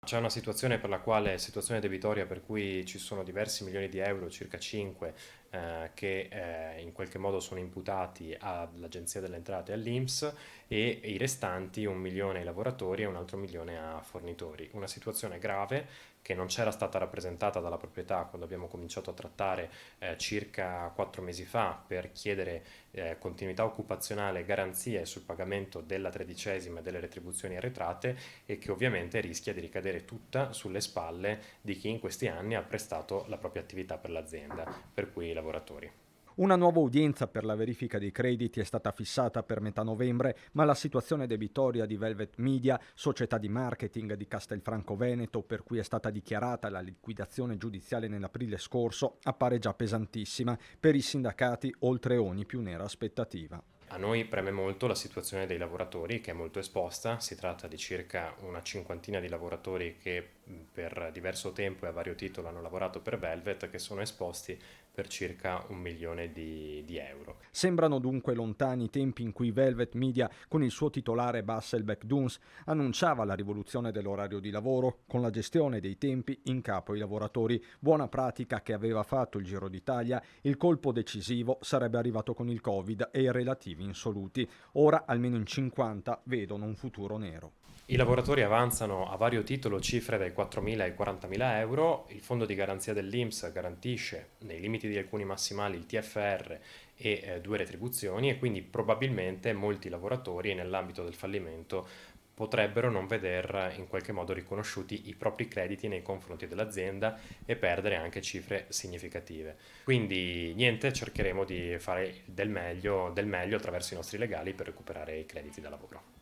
C'è una situazione per la quale, situazione debitoria per cui ci sono diversi milioni di euro, circa 5, che in qualche modo sono imputati all'Agenzia delle Entrate e all'INPS e i restanti 1 milione ai lavoratori e un altro milione a fornitori. Una situazione grave che non c'era stata rappresentata dalla proprietà quando abbiamo cominciato a trattare circa 4 mesi fa per chiedere continuità occupazionale e garanzie sul pagamento della tredicesima e delle retribuzioni arretrate e che ovviamente rischia di ricadere tutta sulle spalle di chi in questi anni ha prestato la propria attività per l'azienda, per cui i lavoratori. Una nuova udienza per la verifica dei crediti è stata fissata per metà novembre, ma la situazione debitoria di Velvet Media, società di marketing di Castelfranco Veneto, per cui è stata dichiarata la liquidazione giudiziale nell'aprile scorso, appare già pesantissima per i sindacati oltre ogni più nera aspettativa. A noi preme molto la situazione dei lavoratori che è molto esposta, si tratta di circa una cinquantina di lavoratori che per diverso tempo e a vario titolo hanno lavorato per Velvet che sono esposti per circa 1 milione di euro. Sembrano dunque lontani i tempi in cui Velvet Media, con il suo titolare Basselbeck Duns, annunciava la rivoluzione dell'orario di lavoro, con la gestione dei tempi in capo ai lavoratori, buona pratica che aveva fatto il Giro d'Italia. Il colpo decisivo sarebbe arrivato con il Covid e i relativi insoluti. Ora almeno in 50 vedono un futuro nero. I lavoratori avanzano a vario titolo cifre dai 4.000 ai 40.000 euro, il fondo di garanzia dell'INPS garantisce nei limiti di alcuni massimali il TFR e 2 retribuzioni e quindi probabilmente molti lavoratori nell'ambito del fallimento potrebbero non veder in qualche modo riconosciuti i propri crediti nei confronti dell'azienda e perdere anche cifre significative. Quindi niente, cercheremo di fare del meglio attraverso i nostri legali per recuperare i crediti da lavoro.